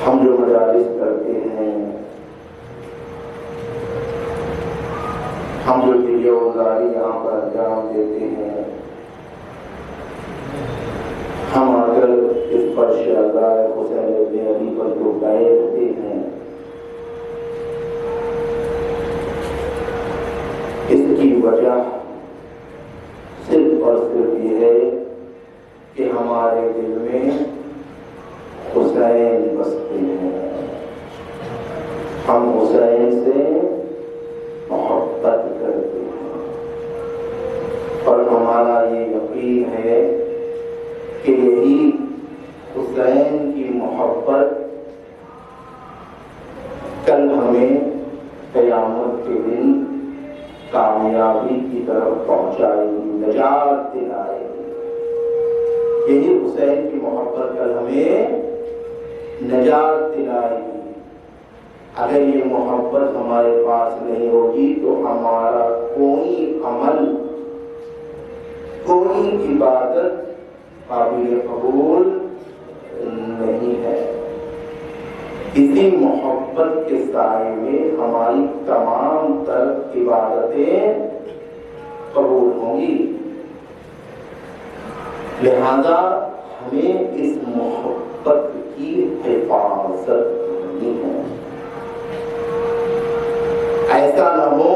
ہم جو مجالس کرتے ہیں، ہم جو دلیہ وزاری یہاں پر انجام دیتے ہیں، ہم اگر اس پر شہزاد حسین ابن علی پر جو بیٹھتے ہیں، اس کی وجہ صرف اور صرف یہ ہے کہ ہمارے دل میں حسین بستے ہیں، ہم حسین سے محبت کرتے ہیں، اور ہمارا یہ یقین ہے کہ یہی حسین کی محبت کل ہمیں قیامت کے دن کامیابی کی طرف پہنچائے گی، نجات دلائے گی۔ یہی حسین کی محبت کل ہمیں نجات دلائے گی۔ اگر یہ محبت ہمارے پاس نہیں ہوگی تو ہمارا کوئی عمل، کوئی عبادت قابل قبول نہیں ہے۔ اسی محبت کے سائے میں ہماری تمام تر عبادتیں قبول ہوں گی، لہذا ہمیں اس محبت کی حفاظت کرنی ہے۔ ایسا نہ ہو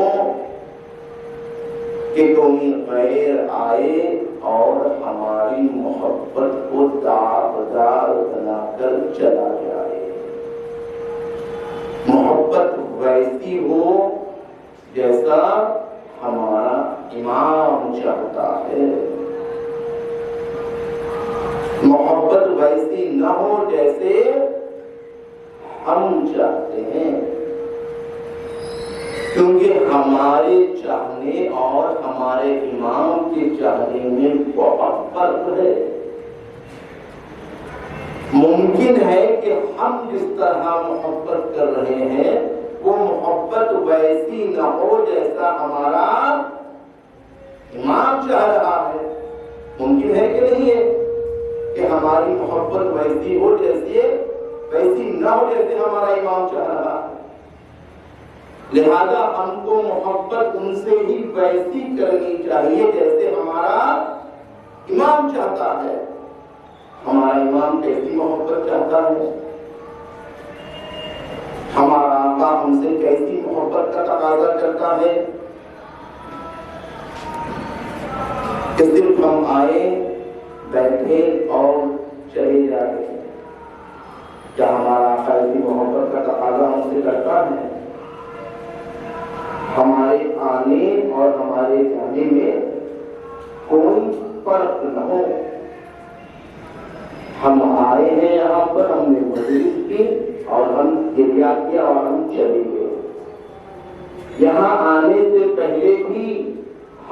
کہ کوئی غیر آئے اور ہماری محبت کو داغدار بنا کر چلا جائے۔ محبت ویسی ہو جیسا ہمارا امام چاہتا ہے، محبت ویسی نہ ہو جیسے ہم چاہتے ہیں، کیونکہ ہمارے چاہنے اور ہمارے امام کے چاہنے میں بہت فرق ہے۔ ممکن ہے کہ ہم جس طرح محبت کر رہے ہیں وہ محبت ویسی نہ ہو جیسا ہمارا امام چاہ رہا ہے۔ ممکن ہے کہ نہیں ہے کہ ہماری محبت ویسی ہو ویسی نہ ہو جیسے ہمارا امام چاہ رہا ہے، لہذا ہم کو محبت ان سے ہی ویسی کرنی چاہیے جیسے ہمارا امام چاہتا ہے۔ ہمارا امام کیسی محبت چاہتا ہے، ہمارا آقا ہم سے کیسی محبت کا تقاضا کرتا ہے کہ صرف ہم آئے بیٹھے اور چلے جاتے ہیں؟ کیا ہمارا آقا ایسی محبت کا تقاضا ہم سے کرتا ہے؟ ہمارے آنے اور ہمارے جانے میں کوئی فرق نہ ہو۔ ہم آئے ہیں یہاں پر، ہم نے مجلس کی اور ہم گریا کیا اور ہم چلے گئے۔ یہاں آنے سے پہلے بھی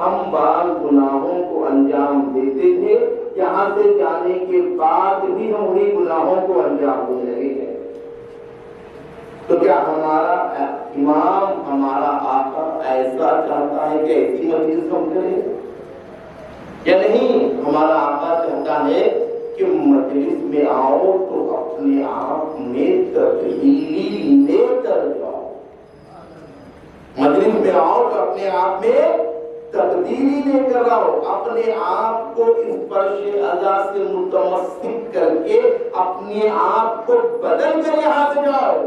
ہم بعض گناہوں کو انجام دیتے تھے، یہاں سے جانے کے بعد بھی ہم انہیں گناہوں کو انجام دے رہے ہیں۔ تو کیا ہمارا امام، ہمارا آقا ایسا چاہتا ہے کہ ایسی مجلس ہم کریں یا نہیں؟ ہمارا آقا چاہتا ہے کہ مجلس میں آؤ تو اپنے آپ میں تبدیلی لے کر جاؤ۔ مجلس میں آؤ تو اپنے آپ میں تبدیلی لے کر آؤ، اپنے آپ کو اس فرش اعضا سے متمسک کر کے اپنے آپ کو بدل کر یہاں سے جاؤ۔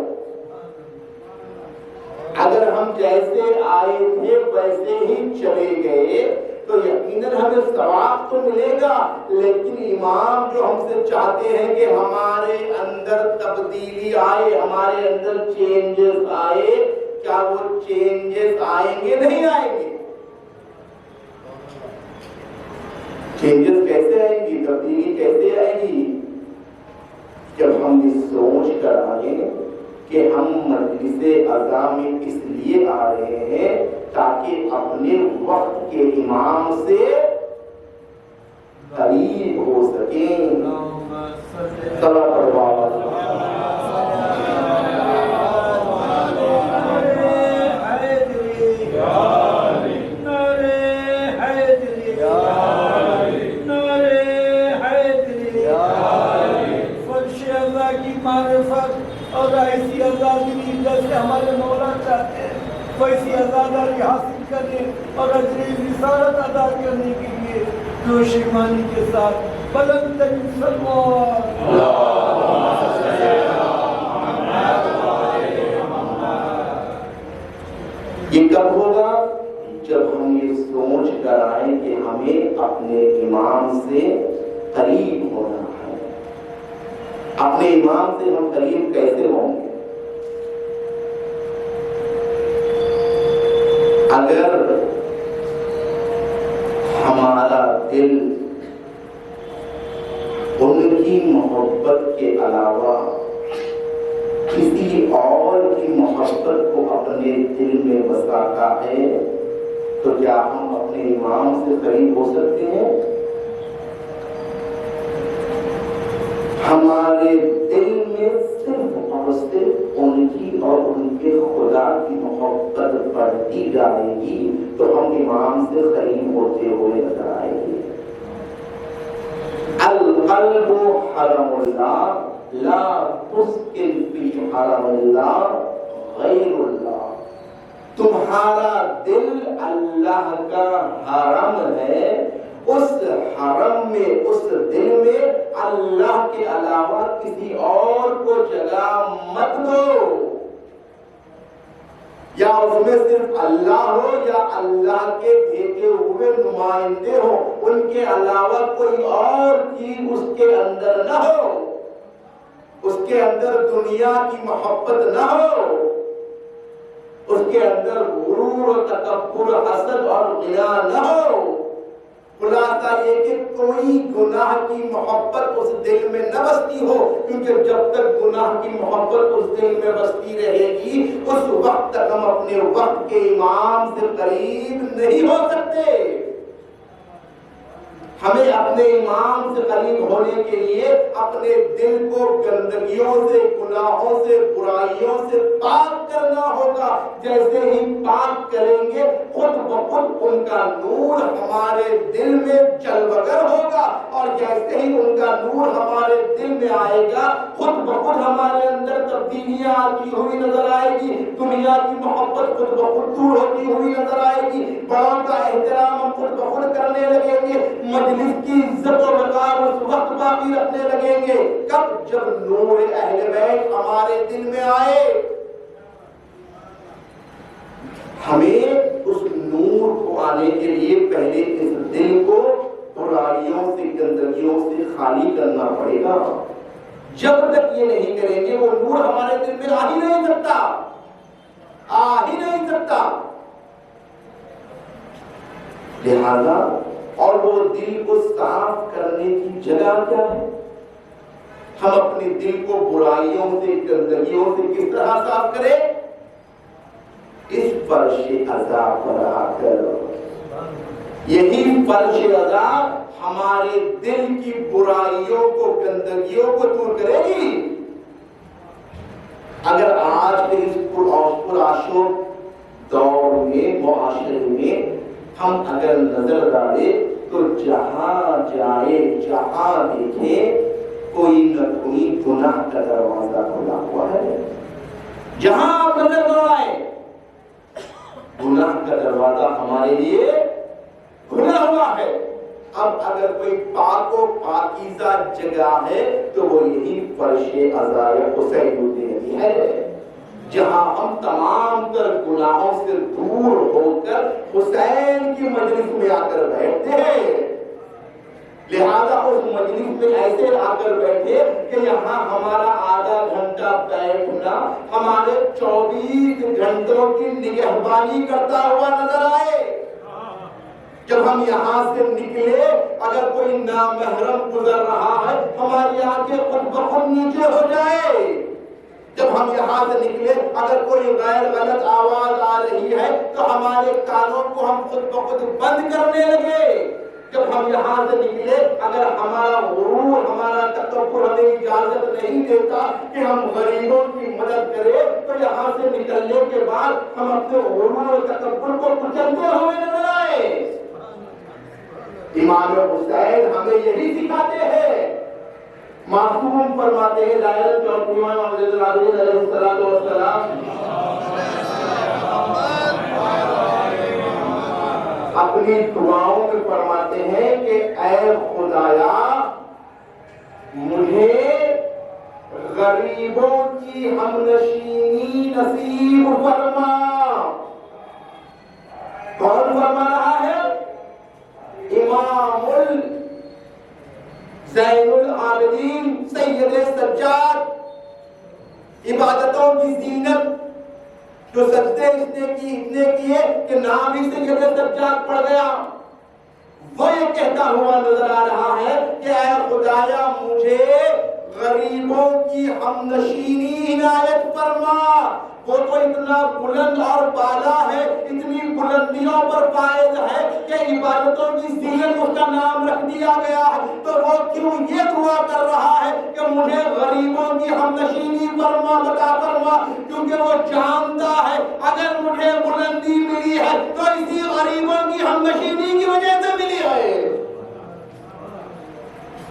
اگر ہم جیسے آئے تھے ویسے ہی چلے گئے تو یقیناً ہمیں ثواب تو ملے گا، لیکن امام جو ہم سے چاہتے ہیں کہ ہمارے اندر تبدیلی آئے، ہمارے اندر چینجز آئے، کیا وہ چینجز آئیں گے؟ نہیں آئیں گے۔ چینجز کیسے آئیں گی، تبدیلی کیسے آئے گی؟ جب ہم یہ سوچ کر آئیں کہ ہم مجلس اعضا میں اس لیے آ رہے ہیں تاکہ اپنے وقت کے امام سے قریب ہو سکیں۔ اور ایسی آزادی جیسے ہمارے مولا چاہتے ہیں ویسی آزادی حاصل کرنے اور اجر رسالت ادا کرنے کے لیے جوش ایمانی کے ساتھ بلند ترین صلوات یہ کب ہوگا؟ جب ہم یہ سوچ کر آئیں کہ ہمیں اپنے امام سے قریب ہونا ہے۔ اپنے امام سے ہم قریب کیسے ہوں گے؟ اگر ہمارا دل ان کی محبت کے علاوہ کسی اور کی محبت کو اپنے دل میں بساتا ہے تو کیا ہم اپنے امام سے قریب ہو سکتے ہیں؟ ہمارے دل میں صرف اور صرف ان کی اور ان کے خدا کی محبت بڑھتی جائے گی تو ہم امام سے قریب ہوتے ہوئے نظر آئیں گے۔ القلب حرم اللہ لا تسکن فی حرم اللہ غیر اللہ۔ تمہارا دل اللہ کا حرم ہے، اس حرم میں، اس دل میں اللہ کے علاوہ کسی اور کو جگہ مت دو۔ یا اس میں صرف اللہ ہو یا اللہ کے بھیجے ہوئے نمائندے ہو، ان کے علاوہ کوئی اور چیز اس کے اندر نہ ہو، اس کے اندر دنیا کی محبت نہ ہو، اس کے اندر غرور و تکبر، حسد اور غیا نہ ہو۔ خلاصہ یہ کہ کوئی گناہ کی محبت اس دل میں نہ بستی ہو، کیونکہ جب تک گناہ کی محبت اس دل میں بستی رہے گی اس وقت تک ہم اپنے وقت کے امام سے قریب نہیں ہو سکتے۔ ہمیں اپنے امام سے قریب ہونے کے لیے اپنے دل کو گندگیوں سے، گناہوں سے، برائیوں سے پاک کرنا ہوگا۔ جیسے ہی پاک کریں گے خود بخود ان کا نور ہمارے دل میں جلوگر ہوگا، اور جیسے ہی ان کا نور ہمارے دل میں آئے گا خود بخود ہمارے اندر تبدیلیاں آتی ہوئی نظر آئے گی، دنیا کی محبت خود بخود دور ہوتی ہوئی نظر آئے گی، بڑوں کا احترام ہم خود بخود کرنے لگیں گے، مجلس کی عزت و وقار اس وقت باقی رکھنے لگیں گے کب؟ جب نور اہل بیت ہمارے دل میں آئے۔ ہمیں اس نور کو آنے کے لیے پہلے اس دل کو برائیوں سے، گندگیوں سے خالی کرنا پڑے گا۔ جب تک یہ نہیں کریں گے وہ نور ہمارے دل میں آ ہی نہیں سکتا، آ ہی نہیں سکتا۔ لہذا اور وہ دل کو صاف کرنے کی جگہ کیا ہے؟ ہم اپنے دل کو برائیوں سے، گندگیوں سے کس طرح صاف کریں؟ اس فرش عزا پر آ کر، یہی فرش عزا ہمارے دل کی برائیوں کو، گندگیوں کو دور کرے گی۔ اگر آج کے اس پرآشوب دور میں، معاشرے میں ہم اگر نظر ڈالیں تو جہاں جائے، جہاں دیکھیں، کوئی نہ کوئی گناہ کا دروازہ کھلا ہوا ہے۔ جہاں آپ نظر دوڑائیں گناہ کا دروازہ ہمارے لیے کھلا ہوا ہے۔ اب اگر کوئی پاک و پاکیزہ جگہ ہے تو وہ یہی فرش عزا حسین الدین ہے، جہاں ہم تمام تر گناہوں سے دور ہو کر حسین کی مجلس میں آ کر بیٹھتے ہیں۔ لہذا اس مجلس میں ایسے آ کر بیٹھے کہ یہاں ہمارا آدھا گھنٹہ بیٹھنا ہمارے 24 گھنٹوں کی نگہبانی کرتا ہوا نظر آئے۔ جب ہم یہاں سے نکلے اگر کوئی نامحرم گزر رہا ہے ہماری آنکھیں خود بخود نیچے ہو جائے۔ جب ہم یہاں سے نکلے اگر کوئی غیر غلط آواز آ رہی ہے تو ہمارے کانوں کو ہم خود بخود بند کرنے لگے۔ جب ہم یہاں سے نکلے اگر ہمارا غرور، ہمارا تکبر ہمیں اجازت نہیں دیتا کہ ہم غریبوں کی مدد کریں تو یہاں سے نکلنے کے بعد ہم اپنے غرور و تکبر کو کچلتے ہوئے نظر آئے۔ امام حسین ہمیں یہی سکھاتے ہیں۔ معصوم فرماتے ہیں دائرۃ چوتھی امام حضرت العظیم علیہ الصلوۃ والسلام اپنی دعاؤں میں فرماتے ہیں کہ اے خدایا مجھے غریبوں کی ہمنشینی نصیب فرما۔ کون فرما رہا ہے؟ امام زین العابدین سید سجاد، عبادتوں کی زینت، جو سجدے اس نے اتنے کیے کہ نام ہی سید سجاد پڑ گیا، وہ یہ کہتا ہوا نظر آ رہا ہے کہ اے خدایا مجھے غریبوں کی ہمنشینی عنایت فرما۔ وہ تو اتنا بلند اور بالا ہے، اتنی بلندیوں پر فائز ہے کہ عبادتوں کی زینت اس کا نام رکھ دیا گیا ہے، تو وہ کیوں یہ دعا کر رہا ہے کہ مجھے غریبوں کی ہمنشینی فرما، عطا فرما؟ کیونکہ وہ جانتا ہے اگر مجھے بلندی ملی ہے تو اسی غریبوں کی ہمنشینی کی وجہ سے ملی ہے۔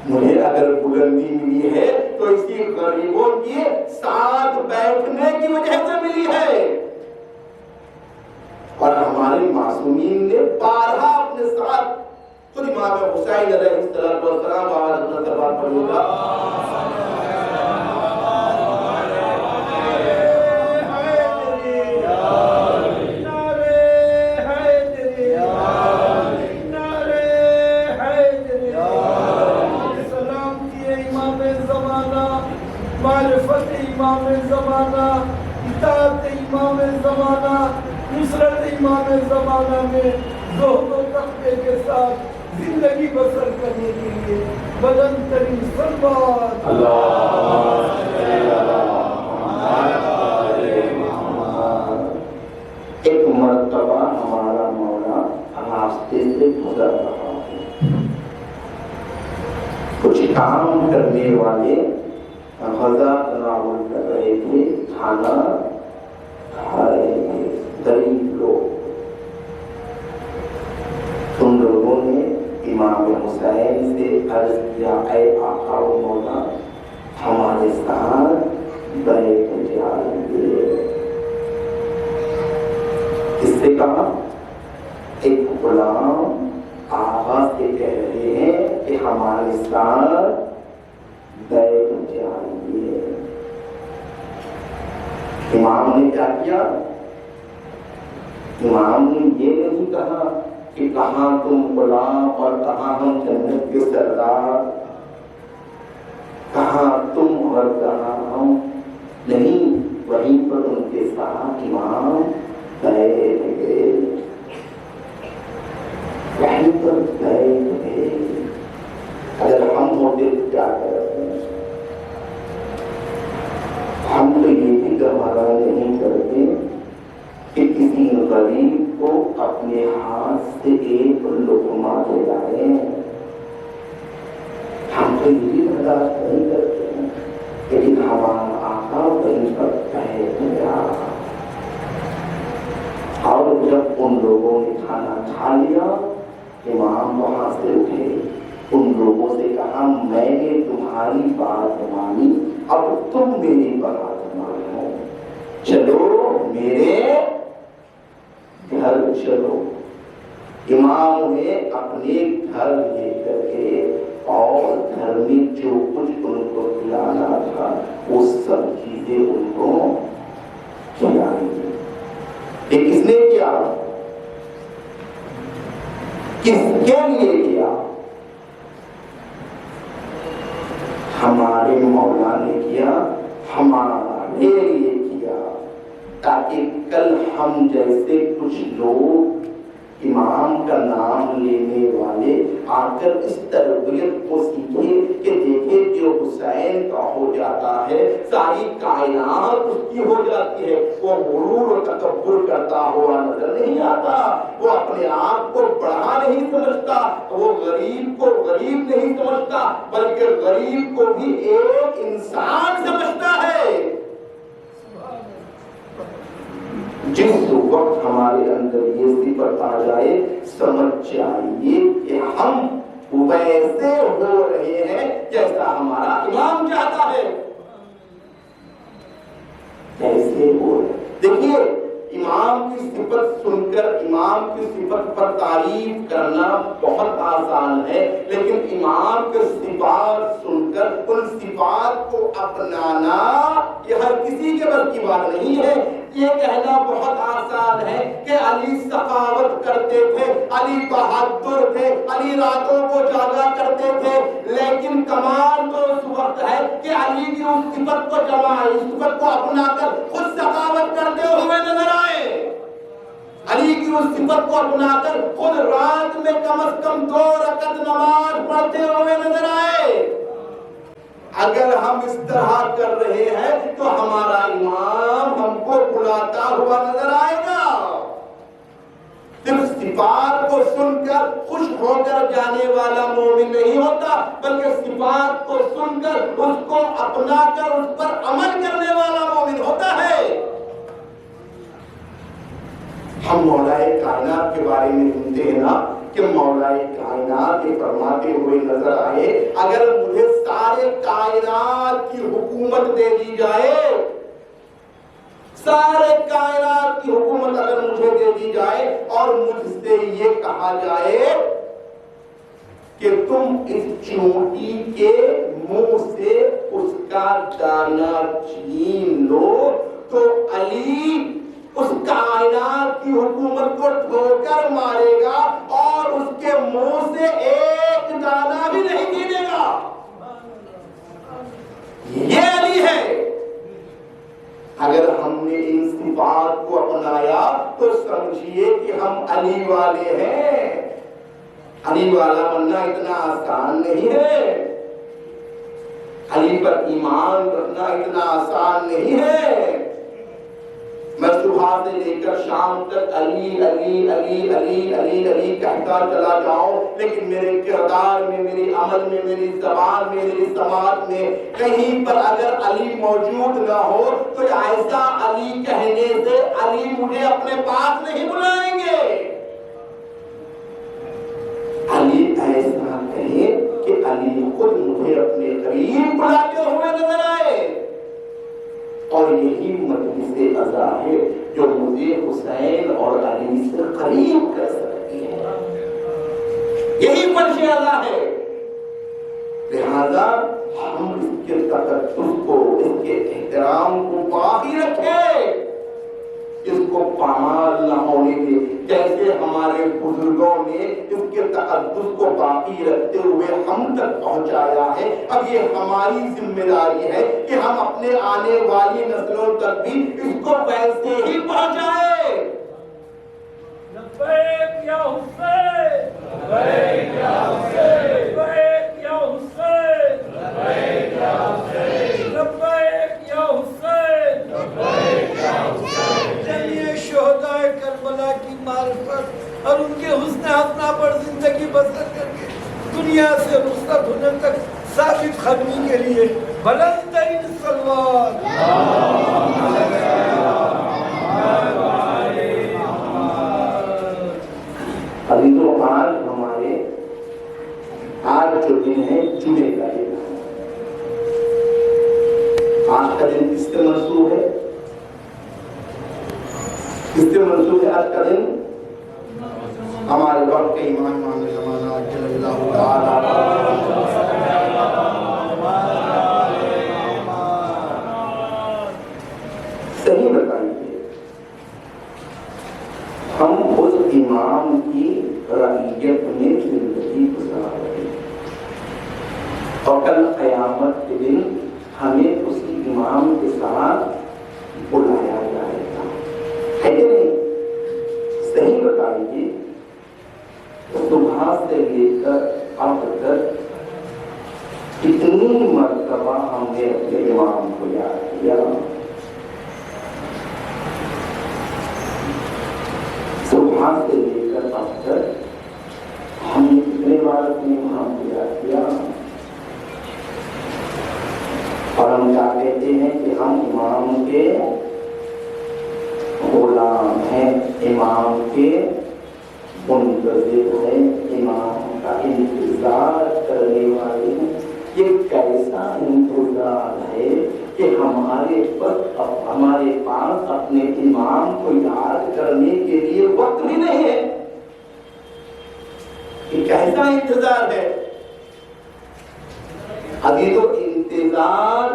مجھے اگر بلندی ملی ہے تو اسی غریبوں کی ساتھ بیٹھنے کی وجہ سے ملی ہے۔ اور ہمارے معصومین نے بارہا اپنے ساتھ، خود امام حسین علیہ السلام آواز اپنا دربار پڑھے گا، معرفت امام زمانہ، اطاعت امام زمانہ، نصرت امام زمانہ میں زہد و تقوی کے ساتھ زندگی بسر کرنے کے لیے بلند ترین صلوات ایک مرتبہ ہمارا مولا راستے سے گزر رہا ہے، کچھ کام کرنے والے غذا تناول کر رہے تھے، کھانا کھا رہے تھے، غریب لوگ۔ تم لوگوں نے امام حسین سے عرض کیا، اے آقا و مولا ہمارے ساتھ بیٹھ جائیے۔ کس سے کہا؟ ایک غلام آقا سے کہہ رہے ہیں کہ ہمارے ساتھ بیٹھ جائیے۔ امام نے کیا کیا؟ امام نے یہ نہیں کہا کہ کہاں تم غلام اور کہاں ہم جنت کے سردار، کہاں تم اور کہاں ہم، نہیں، وہیں پر ان کے ساتھ امام بیٹھ گئے، وہیں پر بیٹھ گئے۔ اگر ہم ہوتے تو کیا کرتے؟ ہم تو یہ بھی گوارا نہیں کرتے کہ کسی غریب کو اپنے ہاتھ سے ایک لقمہ کھلائیں، ہم تو یہ بھی برداشت نہیں کرتے ہیں، لیکن ہمارا آقا وہیں پر بیٹھ گیا۔ اور جب ان لوگوں نے کھانا کھا لیا، امام وہاں سے اٹھے، ان لوگوں سے کہا میں نے تمہاری بات مانی، اب تم میری بات مانو، چلو میرے گھر چلو۔ امام نے اپنے گھر لے کر کے اور گھر میں جو کچھ ان کو کھلانا تھا وہ سب چیزیں ان کو کھلائی۔ یہ کس نے کیا؟ کس کے لیے کیا؟ ہمارے مولا نے کیا، ہمارے لیے کیا، تاکہ کل ہم جیسے کچھ لوگ امام کا نام لینے والے آ کر اس تربیت کو سیکھیں کہ دیکھیں جو حسین کا ہو جاتا ہے ساری کائنات اس کی ہو جاتی ہے۔ وہ غرور و تکبر کرتا ہوا نظر نہیں آتا، وہ اپنے آپ کو بڑا نہیں سمجھتا، وہ غریب کو غریب نہیں سمجھتا، بلکہ غریب کو بھی ایک انسان سمجھتا ہے۔ جس وقت ہمارے اندر یہ صفت آ جائے، سمجھ جائیے کہ ہم ویسے ہو رہے ہیں جیسا ہمارا امام چاہتا ہے، ایسے ہو رہے۔ دیکھیے امام کی صفت سن کر امام کی صفت پر تعریف کرنا بہت آسان ہے، لیکن امام کے صفات سن کر ان صفات کو اپنانا یہ ہر کسی کے بس کی بات نہیں ہے۔ یہ کہنا بہت آسان ہے کہ علی سخاوت کرتے تھے، علی بہادر تھے، علی راتوں کو جاگا کرتے تھے، لیکن کمال تو اس وقت ہے کہ علی کی اس صفت کو جمائے، اس صفت کو اپنا کر خود سخاوت کرتے ہوئے نظر آئے، علی کی اس صفت کو اپنا کر خود رات میں کم از کم 2 رکعت نماز پڑھتے ہوئے نظر آئے۔ اگر ہم اس طرح کر رہے ہیں تو ہمارا امام ہم کو بلاتا ہوا نظر آئے گا۔ صرف صفات کو سن کر خوش ہو کر جانے والا مومن نہیں ہوتا، بلکہ صفات کو سن کر اس کو اپنا کر اس پر عمل کرنے والا مومن ہوتا ہے۔ ہم مولا کائنات کے بارے میں سنتے ہیں نا کہ مولا کائنات یہ فرماتے ہوئے نظر آئے، اگر مجھے سارے کائنات کی حکومت دے دی جائے، سارے کائنات کی حکومت اگر مجھے دے دی جائے اور مجھ سے یہ کہا جائے کہ تم اس چونٹی کے منہ سے اس کا دانہ چھین لو، تو علی اس کائنات کی حکومت کو ٹھوکر مارے گا اور اس کے منہ سے ایک دانہ بھی نہیں چھینے گا۔ یہ علی ہے۔ اگر ہم نے ان صفات کو اپنایا تو سمجھیے کہ ہم علی والے ہیں. علی والا بننا اتنا آسان نہیں ہے. علی پر ایمان رکھنا اتنا آسان نہیں ہے. میں صبح سے لے کر شام تک علی علی علی علی علی علی کہتا چلا جاؤں، لیکن میرے کردار میں، میرے عمل میں، میری زبان میں، میری سماعت میں کہیں پر اگر علی موجود نہ ہو تو ایسا علی کہنے سے علی مجھے اپنے پاس نہیں بلائیں گے. علی ایسا کہے کہ علی خود مجھے اپنے قریب بلاتے ہوئے نظر آئے. اور یہی مجلس عزا ہے جو مجھے حسین اور علی سے قریب کر سکتی ہے. یہی فرش عزا ہے. لہذا ہم اس کے تقدس کو، اس کے احترام کو باقی رکھیں، اس کو پامال نہ ہونے دے. جیسے ہمارے بزرگوں نے اس کے تقدس کو باقی رکھتے ہوئے ہم تک پہنچایا ہے، اب یہ ہماری ذمہ داری ہے کہ ہم اپنے آنے والی نسلوں تک بھی اس کو ویسے ہی پہنچائیں. لبیک یا حسین، لبیک یا حسین، لبیک یا حسین، لبیک یا حسین، لبیک یا حسین، لبیک یا حسین. چلیے شہدائے کربلا کی معرفت اور ان کے حسن حسنہ پر زندگی بسر کر کے دنیا سے رخصت ہونے تک ثابت قدمی کے لیے بلند ترین صلوات. عزیزو، آج جو دن ہے جمعے کا دن ہے. آج کا دن کس سے منسوب ہے؟ کس سے منسوب ہے آج کا دن؟ ہمارے وقت کے امام زمانہ جل اللہ تعالی صحیح بتائیے، ہم اس امام کی رعیت میں زندگی گزار رہے ہیں اور کل قیامت کے دن ہمیں اسی امام کے ساتھ بلایا جائے گا، ہے کہ نہیں؟ صحیح بتائیے، صبح سے لے کر اب تک کتنی مرتبہ ہم نے اپنے امام کو یاد کیا؟ صبح سے لے کر اب تک ہم نے کتنے بار اپنے امام کو یاد کیا؟ اور ہم کیا کہتے ہیں کہ ہم امام کے غلام ہیں، امام کے منتظر ہیں، امام کا انتظار کرنے والے ہیں. یہ کیسا انتظار ہے کہ ہمارے پاس اپنے امام کو یاد کرنے کے لیے وقت بھی نہیں ہے. یہ کیسا انتظار ہے؟ عزیزو، انتظار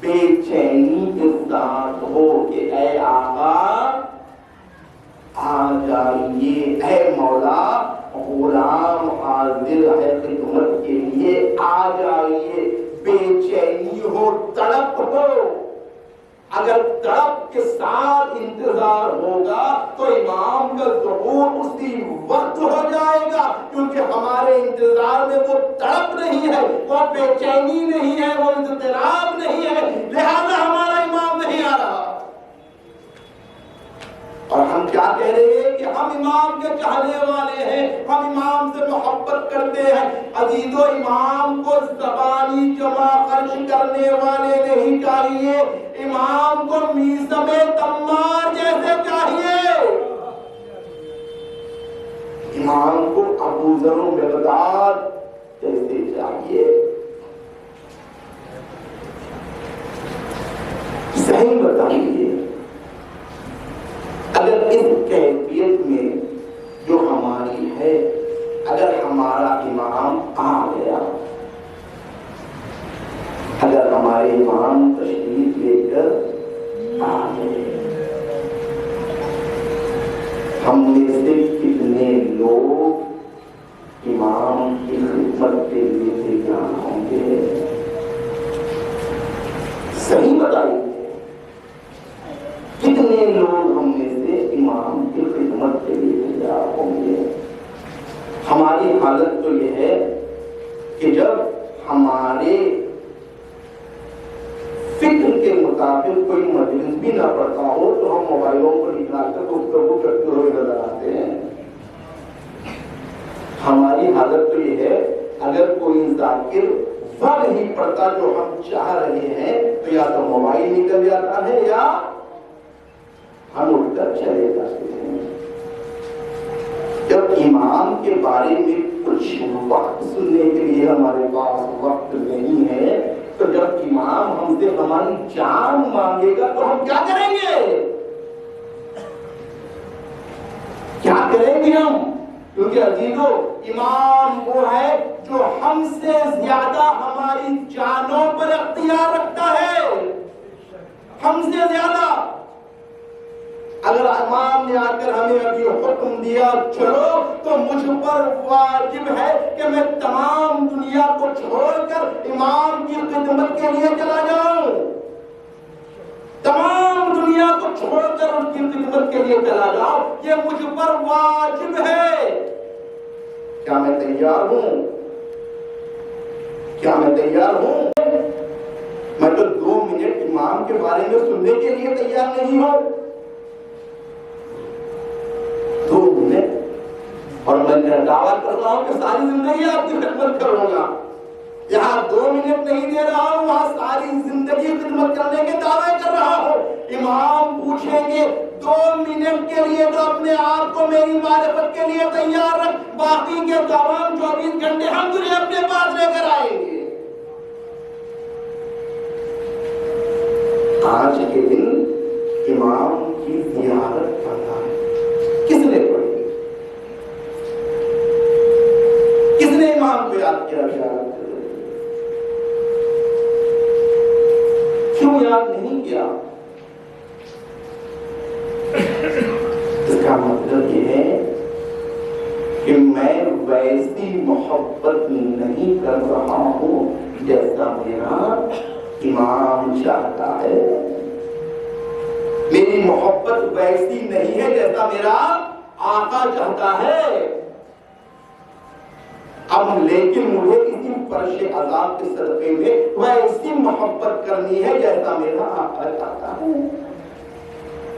بے چینی کے ساتھ ہو کہ اے آقا آ جائیے، اے مولا غلام حاضر ہے خدمت کے لیے، آ جائیے. بے چینی ہو، تڑپ ہو. اگر تڑپ کے ساتھ انتظار ہوگا تو امام کا ظہور اسی وقت ہو جائے گا، کیونکہ ہمارے انتظار میں وہ تڑپ نہیں ہے، وہ بے چینی نہیں ہے، وہ اضطراب نہیں ہے، لہذا ہمارا امام نہیں آ رہا. اور ہم کیا کہہ رہے ہیں کہ ہم امام کے چاہنے والے ہیں، ہم امام سے محبت کرتے ہیں. عزیزو، امام کو زبانی جمع خرچ کرنے والے نہیں چاہیے، امام کو میثم تمار جیسے چاہیے. امام کو ابو ذر و مقداد جیسے چاہیے. صحیح بتائیے، اگر اس کیفیت میں جو ہماری ہے، اگر ہمارا امام آ گیا، اگر ہمارے امام تشریف لے کر آ گئے، ہم میں سے کتنے لوگ امام کی خدمت کے لیے تیار ہوں گے؟ صحیح بتائیے. لوگ ہم میں سے امام کی خدمت کے لیے تیار ہوں گے؟ ہماری حالت تو یہ ہے کہ جب ہمارے فکر کے مطابق کوئی مجلس بھی نہ پڑتا ہو تو ہم موبائلوں کو نکال کر گفتگو کرتے ہوئے نظر آتے ہیں۔ ہماری حالت تو یہ ہے اگر کوئی ذاکر وہ نہیں پڑتا جو ہم چاہ رہے ہیں تو یا تو موبائل نکل جاتا ہے یا ہم اٹھ کر چلے جاتے ہیں۔ جب امام کے بارے میں کچھ وقت سننے کے لیے ہمارے پاس وقت نہیں ہے تو جب امام ہم سے ہماری جان مانگے گا تو ہم کیا کریں گے؟ کیا کریں گے ہم؟ کیونکہ عزیزو امام وہ ہے جو ہم سے زیادہ ہماری جانوں پر اختیار رکھتا ہے، ہم سے زیادہ۔ اگر امام نے آ کر ہمیں ابھی حکم دیا چلو تو مجھ پر واجب ہے کہ میں تمام دنیا کو چھوڑ کر امام کی خدمت کے لیے چلا جاؤں، تمام دنیا کو چھوڑ کر اس کی خدمت کے لیے چلا جاؤں، یہ مجھ پر واجب ہے۔ کیا میں تیار ہوں؟ کیا میں تیار ہوں؟ میں تو 2 منٹ امام کے بارے میں سننے کے لیے تیار نہیں ہوں، 2 منٹ، اور میں دعویٰ کرتا ہوں کہ ساری زندگی آپ کی خدمت کروں گا۔ یہاں 2 منٹ نہیں دے رہا ہوں، وہاں ساری زندگی خدمت کرنے کے دعوے کر رہا ہوں۔ امام پوچھیں گے 2 منٹ کے لیے تو اپنے آپ کو میری معرفت کے لیے تیار رکھ، باقی کے تمام 24 گھنٹے ہم تجھے اپنے پاس لے کر آئیں گے۔ آج کے دن امام کی زیارت کرنا کس نے پڑھی؟ کس نے امام کو یاد کیا؟ کیوں یاد نہیں کیا؟ اس کا مطلب یہ ہے کہ میں ویسی محبت نہیں کر رہا ہوں جیسا میرا امام چاہتا ہے، میری محبت ویسی نہیں ہے جیسا میرا آقا چاہتا ہے۔ اب لیکن مجھے اسی فرش عذاب کے صدقے میں ویسی محبت کرنی ہے جیسا میرا آقا چاہتا ہے،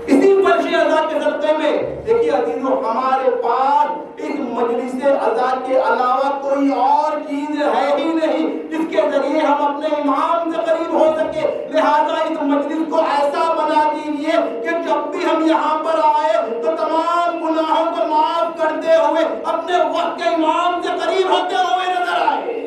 اسی فرش عذاب کے صدقے میں۔ دیکھیے عزیزو، ہمارے پاس اس مجلس عذاب کے علاوہ کوئی اور چیز ہے ہی نہیں جس کے ذریعے ہم اپنے امام سے قریب ہو سکے، لہذا اس مجلس کو ایسا بنا دیجئے کہ جب بھی ہم یہاں پر آئے تو تمام گناہوں کو معاف کرتے ہوئے اپنے وقت کے امام سے قریب ہوتے ہوئے نظر آئے۔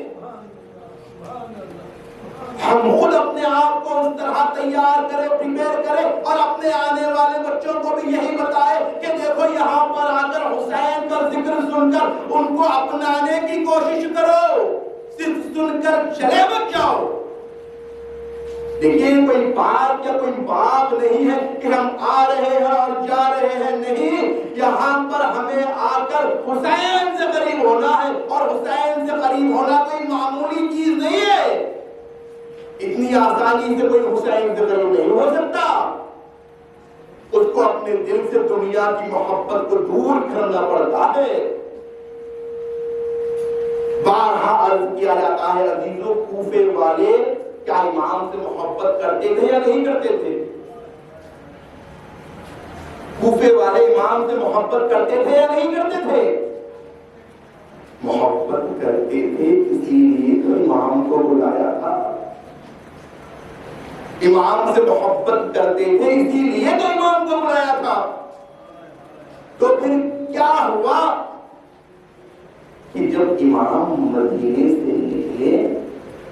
ہم خود اپنے آپ کو اس طرح تیار کریں، پریپیئر کریں، اور اپنے آنے والے بچوں کو بھی یہی بتائے کہ دیکھو یہاں پر آ کر حسین کا ذکر سن کر ان کو اپنانے کی کوشش کرو، صرف سن کر چلے مت جاؤ۔ دیکھیے کوئی بات یا کوئی بات نہیں ہے کہ ہم آ رہے ہیں اور جا رہے ہیں، نہیں، یہاں پر ہمیں آ کر حسین سے قریب ہونا ہے، اور حسین سے قریب ہونا کوئی معمولی چیز نہیں ہے۔ اتنی آسانی سے کوئی حسین سے قریب نہیں ہو سکتا، اس کو اپنے دل سے دنیا کی محبت کو دور کرنا پڑتا ہے۔ بارہا عرض کیا جاتا ہے عزیزو، کوفے والے کیا امام سے محبت کرتے تھے یا نہیں کرتے تھے؟ کوفے والے امام سے محبت کرتے تھے یا نہیں کرتے تھے؟ محبت کرتے تھے، اسی لیے تو امام کو بلایا تھا۔ امام سے محبت کرتے تھے، اسی لیے تو امام کو بلایا تھا۔ تو پھر کیا ہوا کہ جب امام مدینے سے نکلے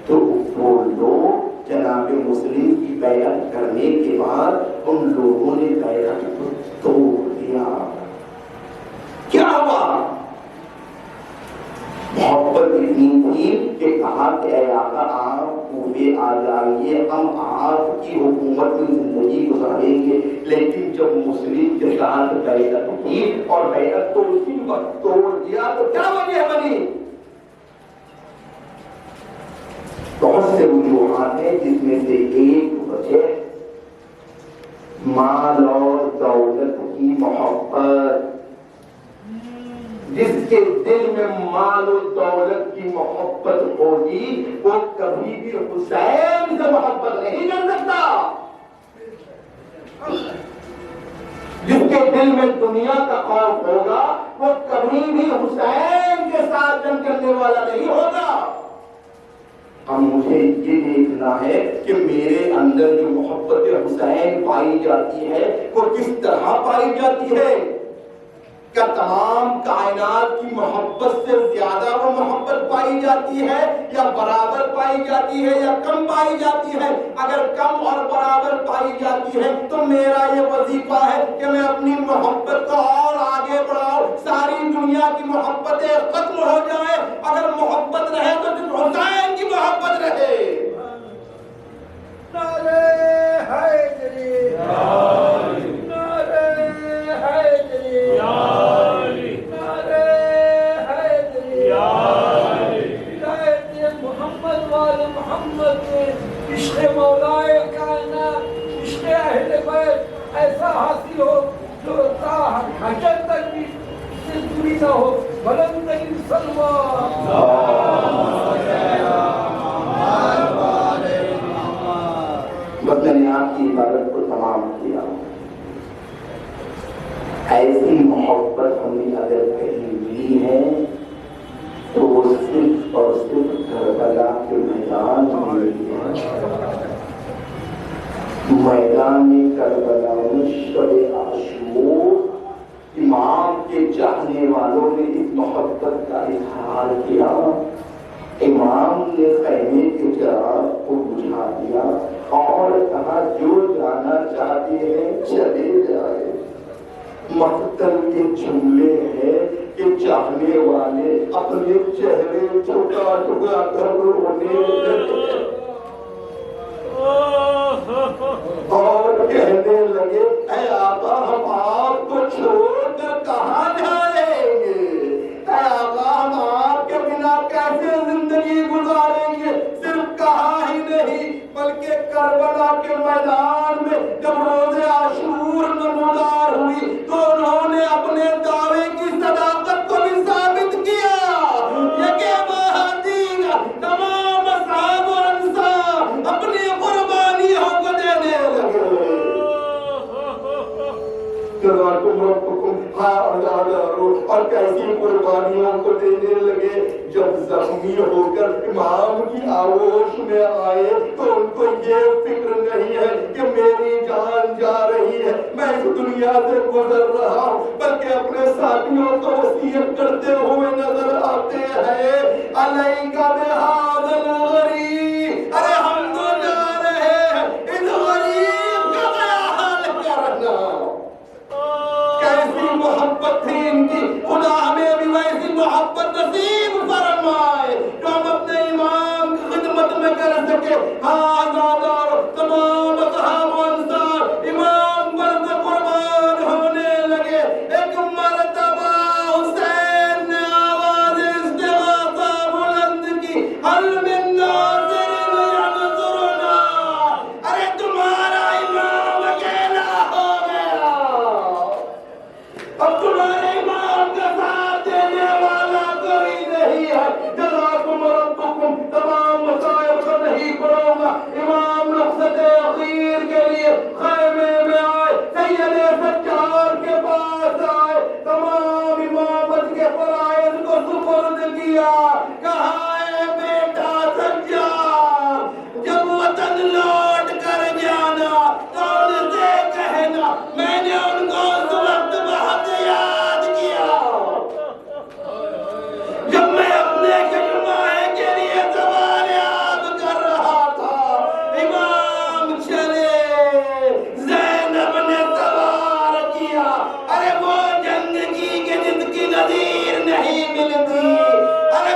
تو وہ لوگ جناب مسلم کی بیعت کرنے کے بعد ان لوگوں نے بیعت کو توڑ دیا۔ کیا ہوا؟ محبت اتنی تھی کہ کہا کہ اے آقا آپ کوفے آ جائیے، ہم آپ کی حکومت میں زندگی گزاریں گے، لیکن جب مسلم کے ساتھ بیعت کی اور بیعت کو اسی وقت توڑ دیا تو کیا وجہ بنی؟ بہت سے وجوہات ہیں، جس میں سے ایک وجہ مال اور کے دل میں مال و دولت کی محبت ہوگی وہ کبھی بھی حسین سے محبت نہیں کر سکتا. جس کے دل میں دنیا کا خوف ہوگا وہ کبھی بھی حسین کے ساتھ جنگ کرنے والا نہیں ہوگا. اب مجھے یہ دیکھنا ہے کہ میرے اندر جو محبت حسین پائی جاتی ہے وہ کس طرح پائی جاتی ہے. کیا تمام کائنات کی محبت سے زیادہ وہ محبت پائی جاتی ہے یا برابر پائی جاتی ہے یا کم پائی جاتی ہے؟ اگر کم اور برابر پائی جاتی ہے تو میرا یہ وظیفہ ہے کہ میں اپنی محبت کو اور آگے بڑھاؤں. ساری دنیا کی محبتیں ختم ہو جائیں، اگر محبت رہے تو صرف حسین کی محبت رہے. نعرہ حیدری، نعرہ حیدری، نعرہ حیدری. ہدایت محمد وال محمد نے عشق مولائے کائنات، عشق اہل بیت ایسا حاصل ہو جو تا حشر تک بھی سے دوری نہ ہو. بلند ترین سلوات بس میں نے آپ کی عبادت کو تمام کیا. ایسی محبت ہم نے اگر کہیں لی ہے تو وہ صرف اور صرف کربلا کے میدان میں لی ہے. میدان کربلا میں شب عاشور امام کے چاہنے والوں نے اس محبت کا اظہار کیا. امام نے خیمے کے چراغ کو بجھا دیا اور کہا جو جانا چاہتے ہیں چلے جائے. مقتل کے جملے ہیں کہ چاہنے والے اپنے چہرے چھپا چھپا کر رونے لگے اور کہنے لگے اے آقا ہم آپ کو چھوڑ کر کہاں جائیں گے؟ اے آقا ہم آپ کے بنا کیسے زندگی گزاریں گے؟ صرف کہا ہی نہیں بلکہ کربلا کے میدان میں جب روز عاشور نمودار ہوئی تو انہوں نے اپنے دعوے کی صداقت کو بھی ثابت کیا. یہ کہ مہدی تمام اصحاب و انصار اپنی قربانیوں کو دینے لگے. جزاکم ربکم اور کیسی قربانیوں کو دینے لگے. جب زخمی ہو کر امام کی آغوش میں آئے تو ان کو یہ فکر نہیں ہے کہ میری جان جا رہی ہے، میں اس دنیا سے گزر رہا ہوں، بلکہ اپنے ساتھیوں کو وصیت کرتے ہوئے نظر آتے ہیں علیک بہذا الغریب، ارے ہم تو جا رہے ہیں اس غریب کا خیال کرنا. کیسی محبت تھی ان کی. خدا ہمیں بھی ویسی محبت نصیب فرمائے جو ہم اپنے امام کی خدمت میں کر سکے. آزادار تمام اصحاب و انصار امام پر سے قربان ہونے لگے. ایک مرتبہ حسین نے آواز استغاثہ بلند کی، حل من ناصر ینصرنا، ارے تمہارا امام اکیلا ہو گیا، اب تمہارے امام کا ساتھ دینے والا کوئی نہیں ہے. جزاکم ربکم. تمام مسائل کو نہیں کروں گا. امام رخصت اخیر کے لیے خیمے میں آئے، سید سجاد کے پاس آئے، تمام امامت کے فرائض کو سپرد کیا. کہا اے بیٹا سجاد، جب وطن لوٹ کر جانا تو ان سے کہنا میں نے ان کو اس وقت بہت یاد کیا جب میں اپنے کلمہ کے لیے سوال آپ کر رہا تھا. امام چلے، زینب نے سوار کیا. ارے وہ جنگ کی کہ جس کی نظیر نہیں ملتی، ارے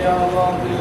Ya Allah